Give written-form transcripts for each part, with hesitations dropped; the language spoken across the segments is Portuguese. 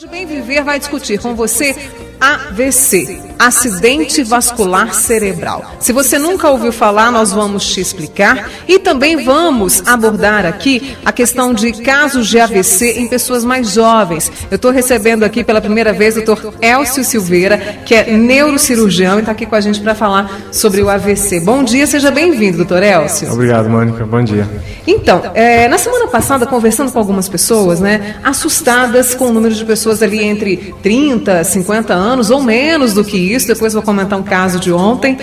O Bem Viver vai discutir com você AVC, Acidente Vascular Cerebral. Se você nunca ouviu falar, nós vamos te explicar e também vamos abordar aqui a questão de casos de AVC em pessoas mais jovens. Eu estou recebendo aqui pela primeira vez o Dr. Elcio Silveira, que é neurocirurgião e está aqui com a gente para falar sobre o AVC. Bom dia, seja bem-vindo, Dr. Elcio. Obrigado, Mônica. Bom dia. Então, na semana passada, conversando com algumas pessoas, assustadas com o número de pessoas ali entre 30, 50 anos ou menos do que isso, depois vou comentar um caso de ontem,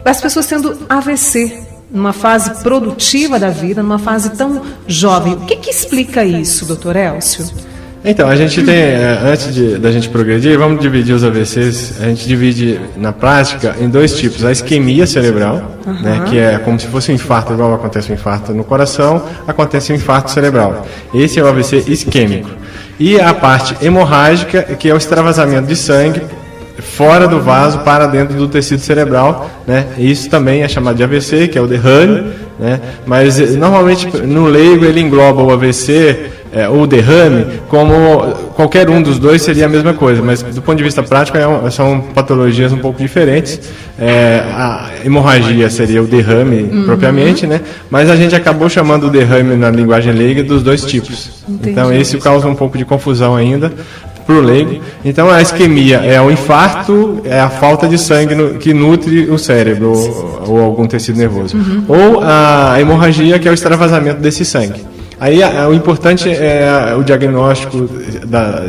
as pessoas tendo AVC numa fase produtiva da vida, numa fase tão jovem. O que explica isso, doutor Elcio? Então, a gente tem, antes da gente progredir, vamos dividir os AVCs, a gente divide na prática em dois tipos: a isquemia cerebral, que é como se fosse um infarto, igual acontece um infarto no coração, acontece um infarto cerebral. Esse é o AVC isquêmico. E a parte hemorrágica, que é o extravasamento de sangue fora do vaso para dentro do tecido cerebral, Isso também é chamado de AVC, que é o derrame, Mas normalmente no leigo ele engloba o AVC ou o derrame como qualquer um dos dois seria a mesma coisa, mas do ponto de vista prático são patologias um pouco diferentes. A hemorragia seria o derrame propriamente, Mas a gente acabou chamando o derrame na linguagem leiga dos dois tipos. Entendi. Então esse causa um pouco de confusão ainda para o leigo. Então a isquemia é o infarto, é a falta de sangue que nutre o cérebro ou algum tecido nervoso. Ou a hemorragia, que é o extravasamento desse sangue. Aí o importante é o diagnóstico da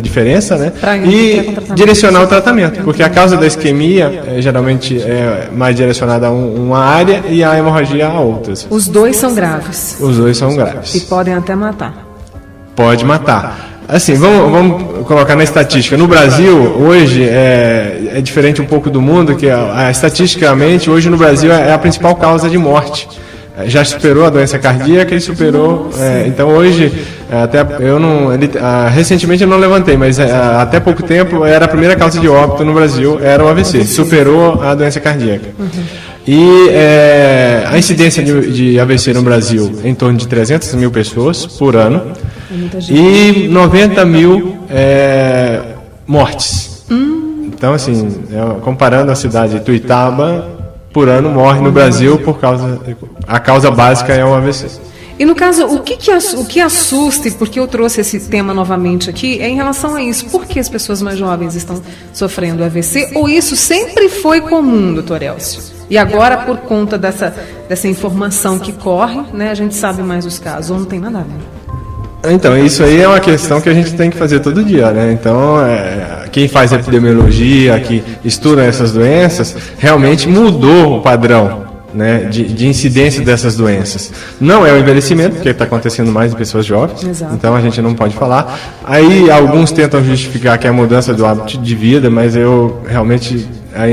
diferença, e direcionar o tratamento, porque a causa da isquemia geralmente é mais direcionada a uma área e a hemorragia a outras. Os dois são graves. Os dois são graves. E podem até matar. Pode matar. Assim, vamos colocar na estatística. No Brasil, hoje, é diferente um pouco do mundo, que estatisticamente, hoje no Brasil é a principal causa de morte. Já superou a doença cardíaca e superou. Então hoje, recentemente eu não levantei, mas até pouco tempo era a primeira causa de óbito no Brasil, era o AVC. Superou a doença cardíaca. E a incidência de AVC no Brasil é em torno de 300 mil pessoas por ano e 90 mil mortes. Então, assim, comparando a cidade de Tuiutaba, por ano morre no Brasil a causa básica é o AVC. E no caso, o que assusta, e porque eu trouxe esse tema novamente aqui, é em relação a isso. Por que as pessoas mais jovens estão sofrendo AVC? Ou isso sempre foi comum, doutor Elcio? E agora, por conta dessa informação que corre, a gente sabe mais os casos, ou não tem nada a ver? Então, isso aí é uma questão que a gente tem que fazer todo dia, Então, quem faz epidemiologia, que estuda essas doenças, realmente mudou o padrão, de incidência dessas doenças. Não é o envelhecimento, porque está acontecendo mais em pessoas jovens. Exato. Então a gente não pode falar. Aí alguns tentam justificar que é a mudança do hábito de vida, mas eu realmente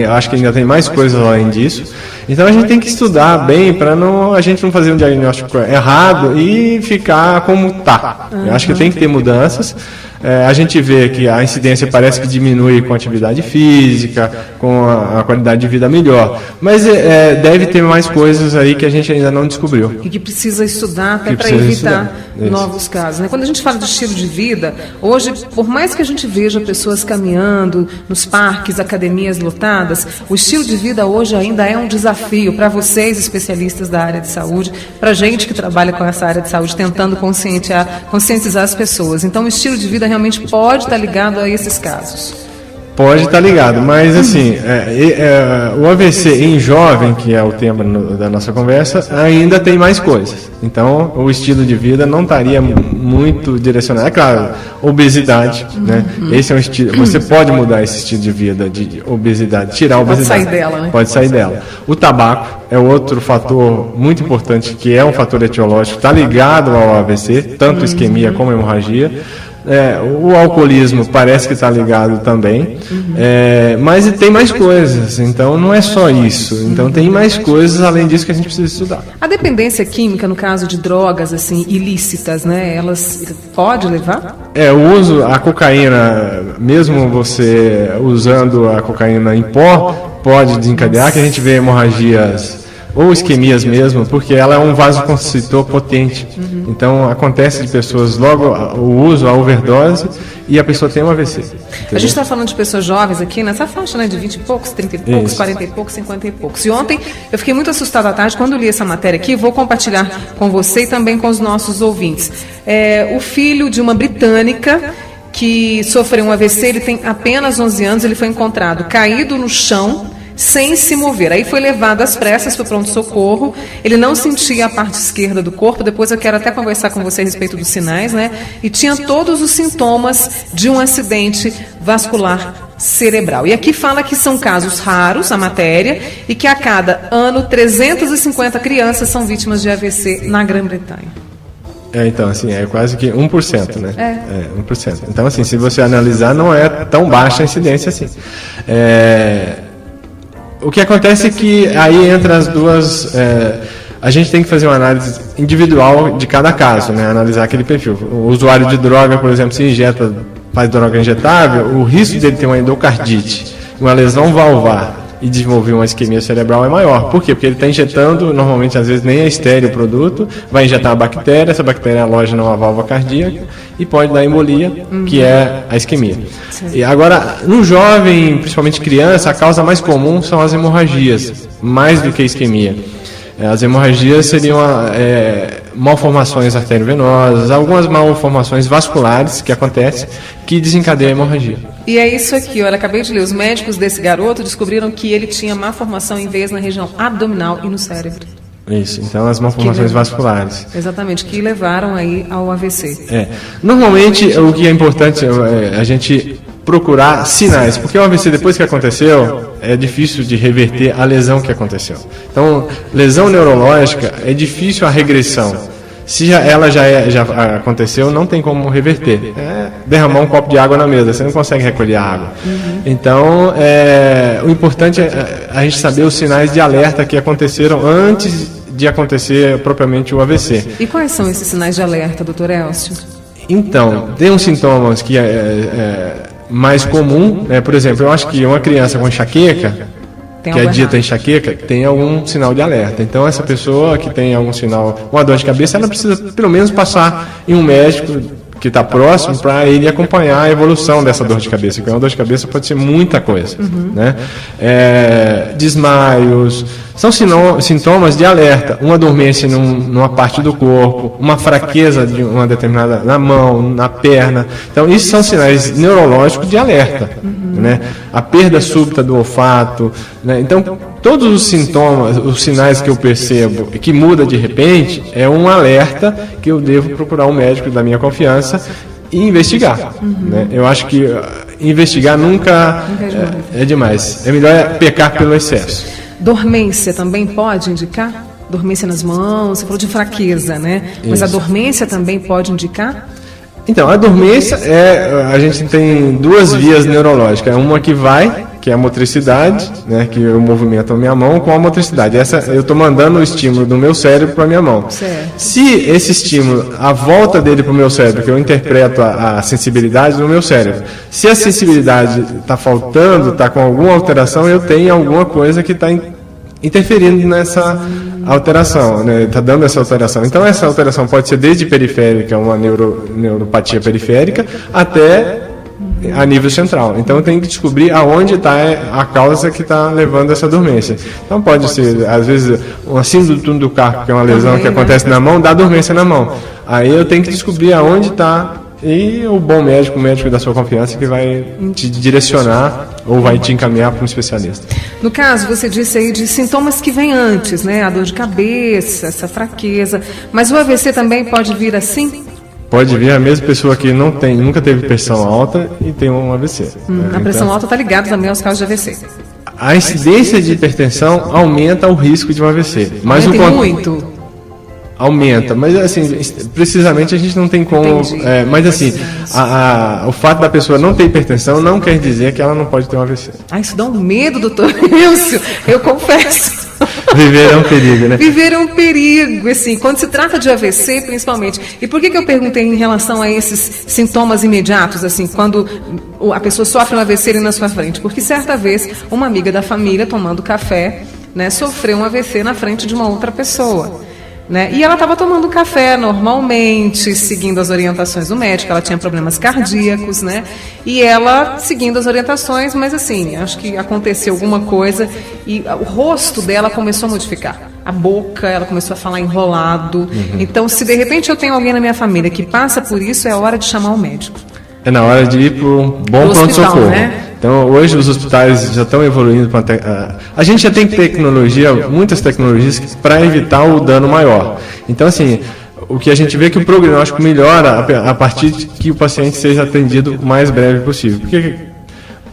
acho que ainda tem mais coisas além disso. Então a gente tem que estudar bem para a gente não fazer um diagnóstico errado e ficar como está. Eu acho que tem que ter mudanças. A gente vê que a incidência parece que diminui com a atividade física, com a qualidade de vida melhor. Mas deve ter mais coisas aí que a gente ainda não descobriu. E que precisa estudar até para evitar novos casos. Quando a gente fala de estilo de vida, hoje, por mais que a gente veja pessoas caminhando nos parques, academias lotadas, o estilo de vida hoje ainda é um desafio para vocês, especialistas da área de saúde, para a gente que trabalha com essa área de saúde, tentando conscientizar as pessoas. Então, o estilo de vida realmente pode estar ligado a esses casos. Pode estar ligado, mas assim, o AVC em jovem, que é o tema da nossa conversa, ainda tem mais coisas. Então, o estilo de vida não estaria muito direcionado. É claro, obesidade, Esse é um estilo. Você pode mudar esse estilo de vida de obesidade, tirar a obesidade. Pode sair dela, Pode sair dela. O tabaco é outro fator muito importante, que é um fator etiológico, está ligado ao AVC, tanto isquemia como hemorragia. O alcoolismo parece que está ligado também, mas tem mais coisas, então não é só isso, então tem mais coisas além disso que a gente precisa estudar. A dependência química, no caso de drogas assim ilícitas, elas pode levar? O uso, a cocaína, mesmo você usando a cocaína em pó, pode desencadear, que a gente vê hemorragias ou isquemias mesmo, porque ela é um vasoconstritor potente. Então, acontece de pessoas logo o uso, a overdose, e a pessoa tem um AVC. Entendeu? A gente está falando de pessoas jovens aqui, nessa faixa, né, de 20 e poucos, 30 e poucos, 40 e poucos, 50 e poucos. E ontem eu fiquei muito assustada à tarde quando li essa matéria aqui, vou compartilhar com você e também com os nossos ouvintes. O filho de uma britânica que sofreu um AVC, ele tem apenas 11 anos, ele foi encontrado caído no chão, sem se mover. Aí foi levado às pressas para o pronto-socorro, ele não sentia a parte esquerda do corpo, depois eu quero até conversar com você a respeito dos sinais, né? E tinha todos os sintomas de um acidente vascular cerebral. E aqui fala que são casos raros, a matéria, e que a cada ano 350 crianças são vítimas de AVC na Grã-Bretanha. Então, assim, é quase que 1%, né? 1%. Então, assim, se você analisar, não é tão baixa a incidência assim. O que acontece é que aí entra as duas... a gente tem que fazer uma análise individual de cada caso, né? Analisar aquele perfil. O usuário de droga, por exemplo, se injeta, faz droga injetável, o risco dele ter uma endocardite, uma lesão valvar e desenvolver uma isquemia cerebral é maior. Por quê? Porque ele está injetando, normalmente, às vezes, nem é estéreo o produto, vai injetar uma bactéria, essa bactéria aloja numa válvula cardíaca e pode dar embolia, que é a isquemia. E agora, no jovem, principalmente criança, a causa mais comum são as hemorragias, mais do que a isquemia. As hemorragias seriam malformações arteriovenosas, algumas malformações vasculares que acontecem, que desencadeiam a hemorragia. E é isso aqui, olha, acabei de ler, os médicos desse garoto descobriram que ele tinha malformação em veias na região abdominal e no cérebro. Isso, então as malformações vasculares. Exatamente, que levaram aí ao AVC. Normalmente, o que é importante é a gente procurar sinais, porque o AVC, depois que aconteceu, é difícil de reverter a lesão que aconteceu. Então, lesão neurológica, é difícil a regressão. Se ela já aconteceu, não tem como reverter. Derramar um copo de água na mesa, você não consegue recolher a água. Então, o importante é a gente saber os sinais de alerta que aconteceram antes de acontecer propriamente o AVC. E quais são esses sinais de alerta, doutor Elcio? Então, tem uns sintomas que mais comum, por exemplo, eu acho que uma criança com enxaqueca, que é dita enxaqueca, tem algum sinal de alerta. Então, essa pessoa que tem algum sinal, uma dor de cabeça, ela precisa pelo menos passar em um médico que está próximo para ele acompanhar a evolução dessa dor de cabeça, porque uma dor de cabeça pode ser muita coisa, né? Desmaios, são sintomas de alerta, uma dormência numa parte do corpo, uma fraqueza de uma determinada, na mão, na perna. Então, isso são sinais neurológicos de alerta, né? A perda súbita do olfato, né? Então, todos os sintomas, os sinais que eu percebo que muda de repente, é um alerta que eu devo procurar um médico da minha confiança e investigar. Né? Eu acho que investigar nunca é demais. É melhor pecar pelo excesso. Dormência também pode indicar? Dormência nas mãos, você falou de fraqueza, né? Mas a dormência também pode indicar? Então, a dormência a gente tem duas vias neurológicas. Uma que é a motricidade, né, que eu movimento a minha mão com a motricidade. Eu estou mandando o estímulo do meu cérebro para a minha mão. Certo. Se esse estímulo, a volta dele para o meu cérebro, que eu interpreto a sensibilidade do meu cérebro, se a sensibilidade está faltando, está com alguma alteração, eu tenho alguma coisa que está interferindo nessa alteração, né? Está dando essa alteração. Então, essa alteração pode ser desde periférica, uma neuropatia periférica, até a nível central. Então, tem que descobrir aonde está a causa que está levando essa dormência. Então, pode ser, às vezes, uma síndrome do túnel do carpo, que é uma lesão que acontece na mão, dá dormência na mão. Aí eu tenho que descobrir aonde está, e o bom médico, o médico da sua confiança, que vai te direcionar ou vai te encaminhar para um especialista. No caso, você disse aí de sintomas que vêm antes, né? A dor de cabeça, essa fraqueza. Mas o AVC também pode vir assim? Pode vir a mesma pessoa que nunca teve pressão alta e tem um AVC. A pressão alta está ligada também aos casos de AVC. A incidência de hipertensão aumenta o risco de um AVC. Mas muito. Aumenta, mas assim, precisamente a gente não tem como. Mas assim, o fato da pessoa não ter hipertensão não quer dizer que ela não pode ter um AVC. Isso dá um medo, doutor Elcio, eu confesso. Viver é um perigo, né? Viver é um perigo, assim, quando se trata de AVC, principalmente. E por que eu perguntei em relação a esses sintomas imediatos, assim, quando a pessoa sofre um AVC ali na sua frente? Porque certa vez, uma amiga da família, tomando café, né, sofreu um AVC na frente de uma outra pessoa. Né? E ela estava tomando café normalmente, seguindo as orientações do médico, ela tinha problemas cardíacos, né? E ela seguindo as orientações, mas assim, acho que aconteceu alguma coisa e o rosto dela começou a modificar. A boca, ela começou a falar enrolado. Então, se de repente eu tenho alguém na minha família que passa por isso, é hora de chamar o médico. É na hora de ir para um bom pronto-socorro. Né? Então, hoje os hospitais já estão evoluindo. A gente já tem tecnologia, muitas tecnologias, para evitar o dano maior. Então, assim, o que a gente vê é que o prognóstico melhora a partir de que o paciente seja atendido o mais breve possível. Porque,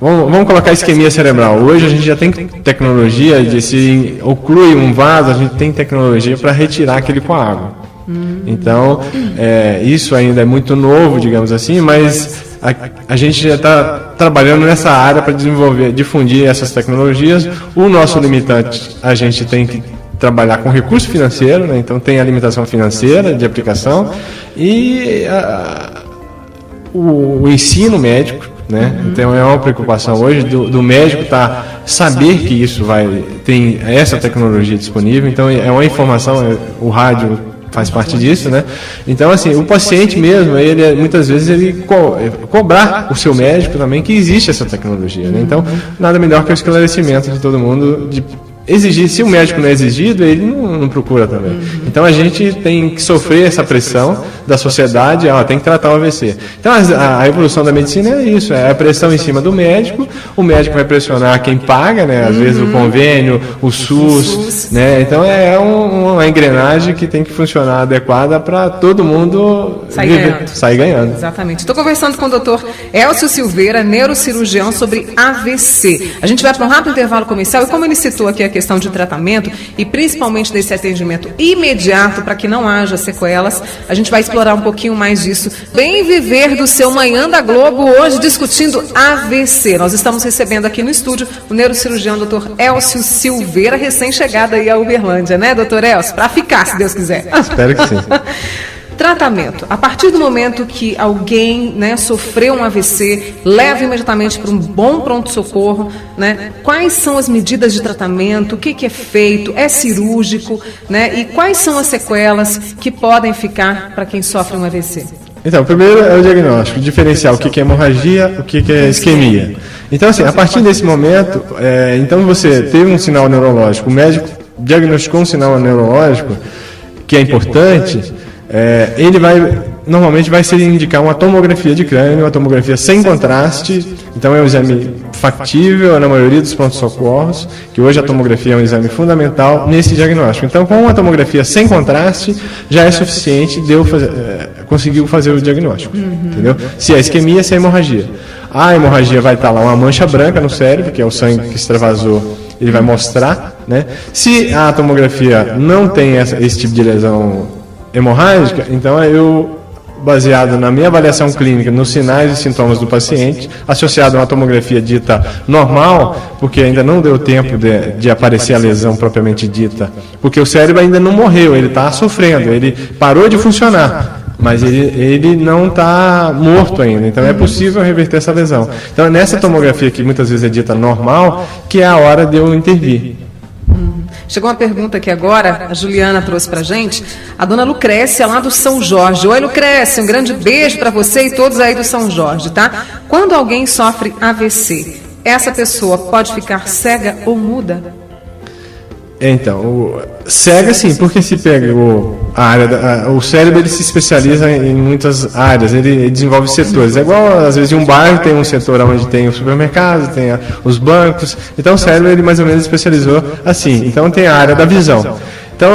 vamos colocar isquemia cerebral. Hoje a gente já tem tecnologia de se oclui um vaso, a gente tem tecnologia para retirar aquele coágulo. Então, isso ainda é muito novo, digamos assim, mas a gente já está trabalhando nessa área para difundir essas tecnologias. O nosso limitante, a gente tem que trabalhar com recurso financeiro, né? Então tem a limitação financeira de aplicação e o ensino médico, né? Então é uma preocupação hoje do médico saber que isso tem essa tecnologia disponível. Então é uma informação, o rádio faz parte disso, né? Então, assim, o paciente mesmo, muitas vezes ele cobrar o seu médico também que existe essa tecnologia, né? Então, nada melhor que o esclarecimento de todo mundo, de exigir. Se o médico não é exigido, ele não procura também. Então, a gente tem que sofrer essa pressão da sociedade, tem que tratar o AVC. Então, a evolução da medicina é isso, é a pressão em cima do médico, o médico vai pressionar quem paga, né? Às vezes o convênio, o SUS, né? Então, é uma engrenagem que tem que funcionar adequada para todo mundo sair ganhando. Exatamente. Estou conversando com o Dr. Elcio Silveira, neurocirurgião, sobre AVC. A gente vai para um rápido intervalo comercial e como ele citou aqui a questão de tratamento e principalmente desse atendimento imediato para que não haja sequelas, a gente vai explorar um pouquinho mais disso. Bem viver do seu Manhã da Globo hoje discutindo AVC. Nós estamos recebendo aqui no estúdio o neurocirurgião Dr. Elcio Silveira, recém-chegado aí a Uberlândia, né, Dr. Elcio? Para ficar, se Deus quiser. Espero que sim. Tratamento. A partir do momento que alguém, né, sofreu um AVC, leva imediatamente para um bom pronto-socorro, né? Quais são as medidas de tratamento? O que é feito? É cirúrgico? Né? E quais são as sequelas que podem ficar para quem sofre um AVC? Então, primeiro é o diagnóstico, diferenciar o que é hemorragia, o que é isquemia. Então, assim, a partir desse momento, então você teve um sinal neurológico, o médico diagnosticou um sinal neurológico, que é importante, ele normalmente vai se indicar uma tomografia de crânio, uma tomografia sem contraste, então é um exame factível na maioria dos pronto-socorros, que hoje a tomografia é um exame fundamental nesse diagnóstico. Então, com uma tomografia sem contraste, já é suficiente conseguiu fazer o diagnóstico, entendeu? Se é isquemia, se é hemorragia. A hemorragia vai estar lá uma mancha branca no cérebro, que é o sangue que extravasou, ele vai mostrar, né? Se a tomografia não tem esse tipo de lesão hemorrágica, então baseado na minha avaliação clínica, nos sinais e sintomas do paciente, associado a uma tomografia dita normal, porque ainda não deu tempo de aparecer a lesão propriamente dita, porque o cérebro ainda não morreu, ele está sofrendo, ele parou de funcionar, mas ele não está morto ainda, então é possível reverter essa lesão. Então é nessa tomografia que muitas vezes é dita normal, que é a hora de eu intervir. Chegou uma pergunta aqui agora, a Juliana trouxe pra gente, a dona Lucrécia lá do São Jorge. Oi, Lucrécia, um grande beijo para você e todos aí do São Jorge, tá? Quando alguém sofre AVC, essa pessoa pode ficar cega ou muda? Então, cega sim, porque se pega o cérebro, ele se especializa em muitas áreas, ele desenvolve setores. É igual, às vezes, em um bairro tem um setor onde tem o supermercado, tem os bancos. Então, o cérebro, ele mais ou menos especializou assim. Então, tem a área da visão. Então,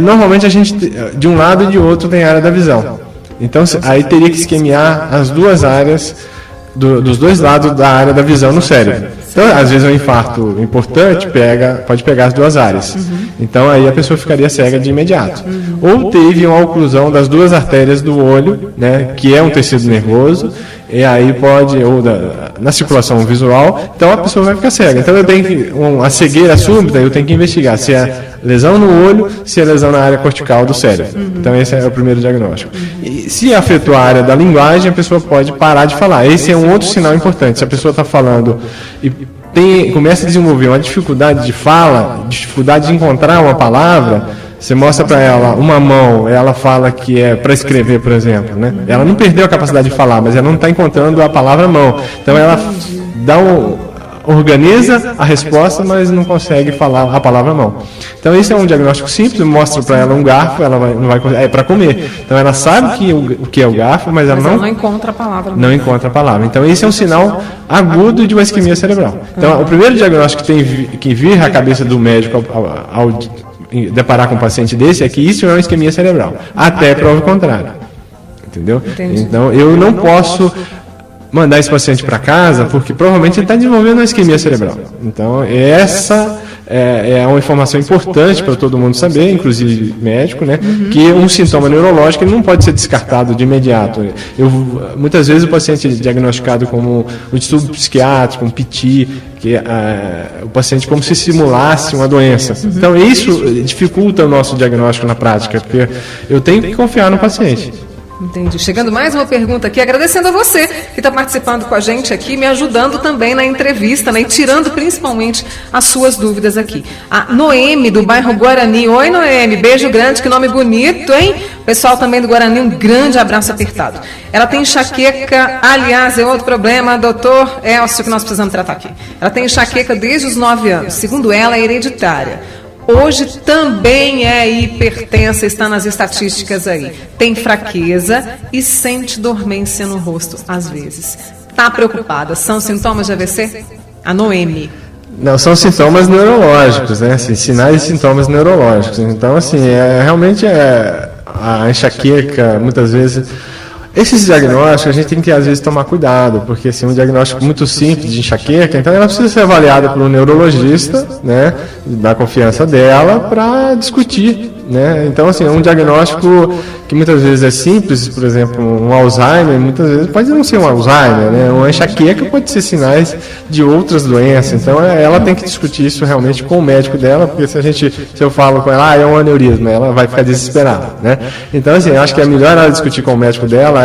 normalmente a gente, de um lado e de outro, tem a área da visão. Então, aí teria que esquemiar as duas áreas, dos dois lados da área da visão no cérebro. Então, às vezes, um infarto importante pode pegar as duas áreas. Então, aí a pessoa ficaria cega de imediato. Ou teve uma oclusão das duas artérias do olho, né, que é um tecido nervoso, e aí ou na circulação visual, então a pessoa vai ficar cega. Então, eu tenho a cegueira súbita, eu tenho que investigar se é lesão no olho, se é lesão na área cortical do cérebro. Então, esse é o primeiro diagnóstico. E se afetou a área da linguagem, a pessoa pode parar de falar. Esse é um outro sinal importante. Se a pessoa está falando e começa a desenvolver uma dificuldade de fala, dificuldade de encontrar uma palavra, você mostra para ela uma mão, ela fala que é para escrever, por exemplo, né? Ela não perdeu a capacidade de falar, mas ela não está encontrando a palavra mão. Então ela organiza a resposta, mas não consegue falar a palavra mão. Então esse é um diagnóstico simples, eu mostro para ela um garfo, ela não vai é para comer. Então ela sabe o que é o garfo, mas ela não encontra a palavra. Não encontra a palavra. Então esse é um sinal agudo de uma isquemia cerebral. Então o primeiro diagnóstico que tem que vir à cabeça do médico ao deparar com um paciente desse é que isso é uma isquemia cerebral, até prova contrária. Entendeu? Entendi. Então eu não posso mandar esse paciente para casa, porque provavelmente ele está desenvolvendo uma isquemia cerebral. Então, essa é uma informação importante para todo mundo saber, inclusive médico, né? Que um sintoma neurológico ele não pode ser descartado de imediato. Muitas vezes o paciente é diagnosticado como um distúrbio psiquiátrico, um PT, que o paciente como se simulasse uma doença. Então, isso dificulta o nosso diagnóstico na prática, porque eu tenho que confiar no paciente. Entendi. Chegando mais uma pergunta aqui, agradecendo a você que está participando com a gente aqui, me ajudando também na entrevista, né, e tirando principalmente as suas dúvidas aqui. A Noemi, do bairro Guarani. Oi, Noemi, beijo grande, que nome bonito, hein? Pessoal também do Guarani, um grande abraço apertado. Ela tem enxaqueca, aliás, é outro problema, doutor Elcio, que nós precisamos tratar aqui. Ela tem enxaqueca desde os 9 anos, segundo ela, é hereditária. Hoje também é hipertensa, está nas estatísticas aí. Tem fraqueza e sente dormência no rosto, às vezes. Está preocupada? São sintomas de AVC? A Noemi. Não, são sintomas neurológicos, né? Assim, sinais e sintomas neurológicos. Então, assim, realmente a enxaqueca, muitas vezes... Esses diagnósticos a gente tem que, às vezes, tomar cuidado, porque assim, um diagnóstico muito simples de enxaqueca, então ela precisa ser avaliada por um neurologista, né, da confiança dela, para discutir, né? Então, assim, é um diagnóstico que muitas vezes é simples, por exemplo, um Alzheimer, muitas vezes pode não ser um Alzheimer, né? Uma enxaqueca pode ser sinais de outras doenças, então ela tem que discutir isso realmente com o médico dela, porque se eu falo com ela, é um aneurisma, ela vai ficar desesperada, né? Então, assim, eu acho que é melhor ela discutir com o médico dela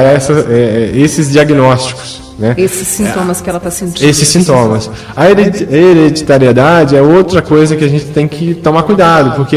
esses diagnósticos, né? Esses sintomas que ela está sentindo. Esses sintomas. A hereditariedade é outra coisa que a gente tem que tomar cuidado, porque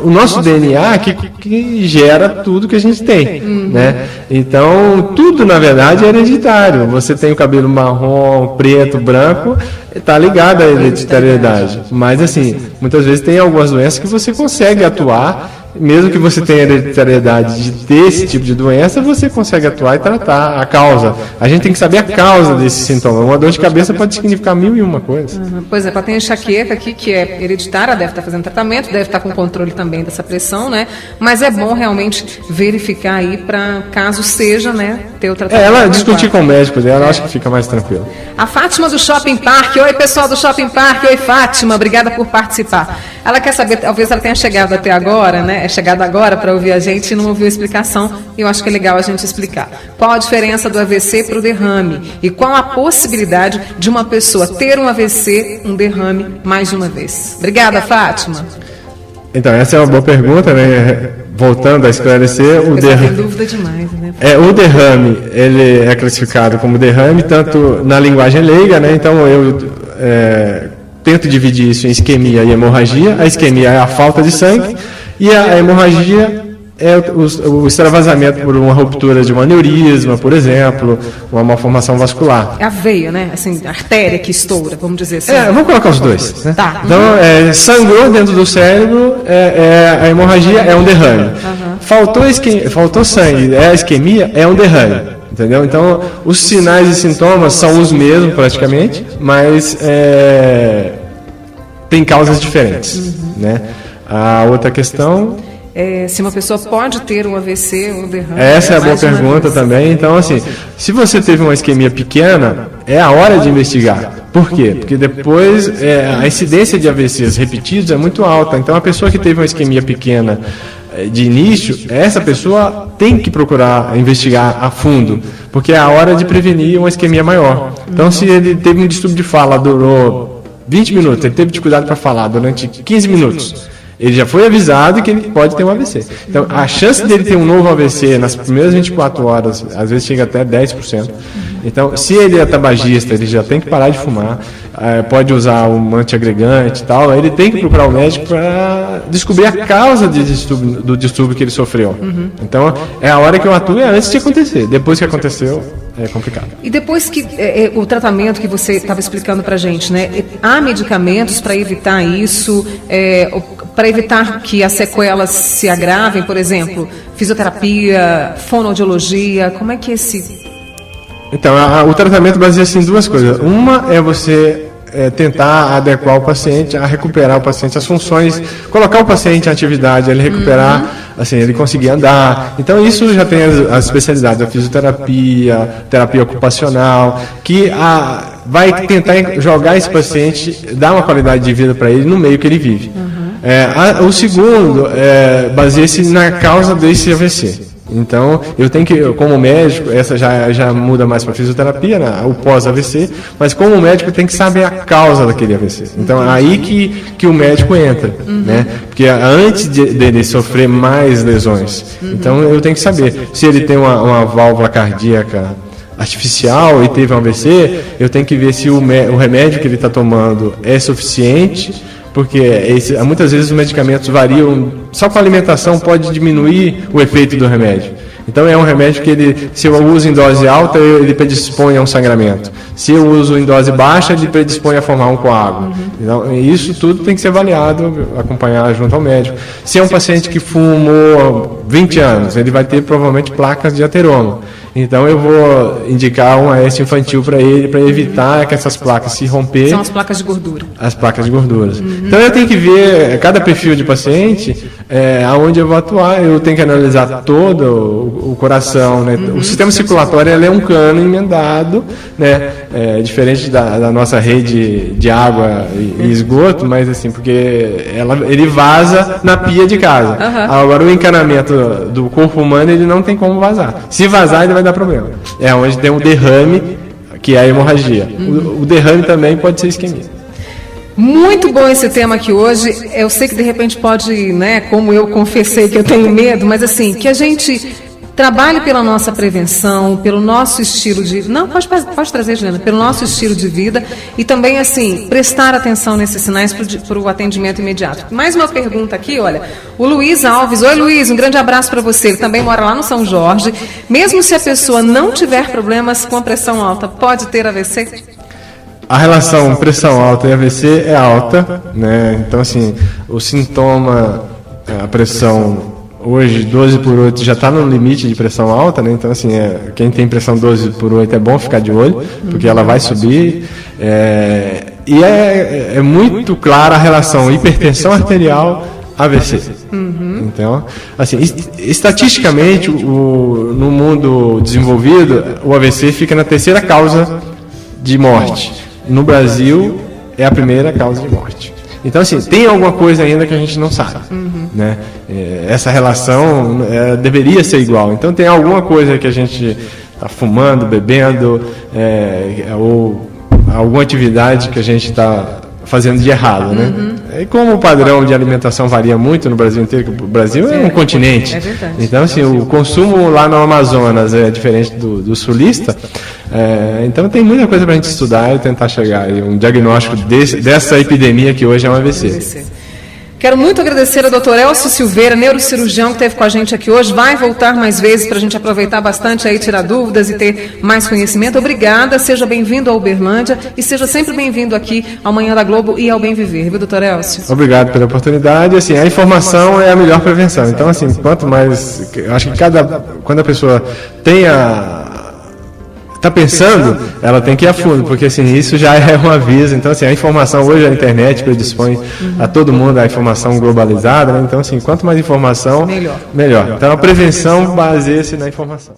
o nosso DNA que gera tudo que a gente tem, né? Então, tudo, na verdade, é hereditário. Você tem o cabelo marrom, preto, branco, está ligado à hereditariedade. Mas, assim, muitas vezes tem algumas doenças que você consegue atuar. Mesmo que você tenha hereditariedade de ter esse tipo de doença, você consegue atuar e tratar a causa. A gente tem que saber a causa desse sintoma. Uma dor de cabeça pode significar 1001 coisas. Pois é, ela tem enxaqueca aqui, que é hereditária, deve estar fazendo tratamento, deve estar com controle também dessa pressão, né? Mas é bom realmente verificar aí para, caso seja, né, ter o tratamento. Ela discutir com o médico dela, acho que fica mais tranquilo. A Fátima do Shopping Park. Oi, pessoal do Shopping Park. Oi, Fátima, obrigada por participar. Ela quer saber, talvez ela tenha chegado até agora, né? É chegado agora para ouvir a gente e não ouviu a explicação, e eu acho que é legal a gente explicar. Qual a diferença do AVC para o derrame? E qual a possibilidade de uma pessoa ter um AVC, um derrame, mais de uma vez? Obrigada, Fátima. Então, essa é uma boa pergunta, né? Voltando a esclarecer, o derrame... Tem dúvida demais, né? O derrame, ele é classificado como derrame, tanto na linguagem leiga, né? Então, eu... tento dividir isso em isquemia e hemorragia. A isquemia é a falta de sangue e a hemorragia é o extravasamento por uma ruptura de um aneurisma, por exemplo, uma malformação vascular. É a veia, né? Assim, a artéria que estoura, vamos dizer assim. Vamos colocar os dois. Né? Tá. Então, sangrou dentro do cérebro, a hemorragia é um derrame. Faltou sangue, a isquemia é um derrame. Entendeu? Então, os sinais e sintomas são os mesmos praticamente, mas tem causas diferentes. Né? A outra questão... se uma pessoa pode ter um AVC, um derrame... Essa é a boa pergunta também. Então, assim, se você teve uma isquemia pequena, é a hora de investigar. Por quê? Porque depois a incidência de AVCs repetidos é muito alta. Então, a pessoa que teve uma isquemia pequena de início, essa pessoa tem que procurar investigar a fundo, porque é a hora de prevenir uma isquemia maior. Então, se ele teve um distúrbio de fala, durou 20 minutos, ele teve dificuldade para falar durante 15 minutos, ele já foi avisado que ele pode ter um AVC. Então, a chance dele ter um novo AVC nas primeiras 24 horas, às vezes chega até 10%. Então, se ele é tabagista, ele já tem que parar de fumar. pode usar um antiagregante e tal, ele tem que procurar o médico para descobrir a causa do distúrbio que ele sofreu. Então, é a hora que eu atuo antes de acontecer. Depois que aconteceu, é complicado. E depois que o tratamento que você estava explicando para a gente, né? Há medicamentos para evitar isso, para evitar que as sequelas se agravem, por exemplo, fisioterapia, fonoaudiologia, como é que é esse... Então, o tratamento baseia-se em duas coisas. Uma é você tentar adequar o paciente a recuperar o paciente as funções, colocar o paciente em atividade, ele recuperar, assim, ele conseguir andar. Então isso já tem as especialidades da fisioterapia, terapia ocupacional, que vai tentar jogar esse paciente, dar uma qualidade de vida para ele no meio que ele vive. O segundo baseia-se na causa desse AVC. Então, eu tenho que, como médico, essa já muda mais para fisioterapia, né, o pós-AVC, mas como médico tem que saber a causa daquele AVC. Então, é aí que o médico entra, né? Porque antes dele sofrer mais lesões, então eu tenho que saber se ele tem uma válvula cardíaca artificial e teve um AVC, eu tenho que ver se o remédio que ele está tomando é suficiente, porque muitas vezes os medicamentos variam, só com a alimentação pode diminuir o efeito do remédio. Então é um remédio que se eu uso em dose alta, ele predispõe a um sangramento. Se eu uso em dose baixa, ele predispõe a formar um coágulo. Então isso tudo tem que ser avaliado, acompanhar junto ao médico. Se é um paciente que fumou 20 anos, ele vai ter provavelmente placas de ateroma. Então eu vou indicar um AS infantil para ele, para evitar que essas placas se romperem. São as placas de gordura. As placas de gorduras. Então eu tenho que ver cada perfil de paciente, aonde eu vou atuar. Eu tenho que analisar todo o coração, né? O sistema circulatório é um cano emendado, né? Diferente da nossa rede de água e esgoto, mas assim, porque ele vaza na pia de casa. Agora o encanamento do corpo humano ele não tem como vazar. Se vazar, ele vai dar problema. É onde tem um derrame, que é a hemorragia. O derrame também pode ser isquemia. Muito bom esse tema aqui hoje. Eu sei que de repente pode, né, como eu confessei que eu tenho medo, mas assim, que a gente trabalhe pela nossa prevenção, pelo nosso estilo de... Não, pode trazer, Juliana. Pelo nosso estilo de vida e também, assim, prestar atenção nesses sinais para o atendimento imediato. Mais uma pergunta aqui, olha. O Luiz Alves. Oi, Luiz, um grande abraço para você. Ele também mora lá no São Jorge. Mesmo se a pessoa não tiver problemas com a pressão alta, pode ter AVC? A relação pressão alta e AVC é alta, né? Então, assim, o sintoma, a pressão... Hoje, 12/8 já está no limite de pressão alta, né? Então, assim, quem tem pressão 12/8 é bom ficar de olho, porque ela vai subir. E é muito clara a relação hipertensão arterial AVC. Então, assim, estatisticamente, no mundo desenvolvido, o AVC fica na terceira causa de morte. No Brasil, é a primeira causa de morte. Então, assim, tem alguma coisa ainda que a gente não sabe, né? Essa relação deveria ser igual. Então, tem alguma coisa que a gente está fumando, bebendo, ou alguma atividade que a gente está fazendo de errado, né? E como o padrão de alimentação varia muito no Brasil inteiro, o Brasil é um continente. Então, assim, o consumo lá no Amazonas é diferente do sulista. Então, tem muita coisa para a gente estudar e tentar chegar a um diagnóstico dessa epidemia que hoje é um AVC. Quero muito agradecer ao Dr. Elcio Silveira, neurocirurgião, que esteve com a gente aqui hoje. Vai voltar mais vezes para a gente aproveitar bastante aí, tirar dúvidas e ter mais conhecimento. Obrigada, seja bem-vindo ao Uberlândia e seja sempre bem-vindo aqui ao Manhã da Globo e ao Bem Viver, viu, Dr. Elcio? Obrigado pela oportunidade. Assim, a informação é a melhor prevenção. Então, assim, quanto mais... Eu acho que quando a pessoa está pensando, ela tem que ir a fundo, porque assim, isso já é um aviso. Então, assim, a informação hoje, a internet predispõe a todo mundo a informação globalizada, né? Então, assim, quanto mais informação, melhor. Então, a prevenção baseia-se na informação.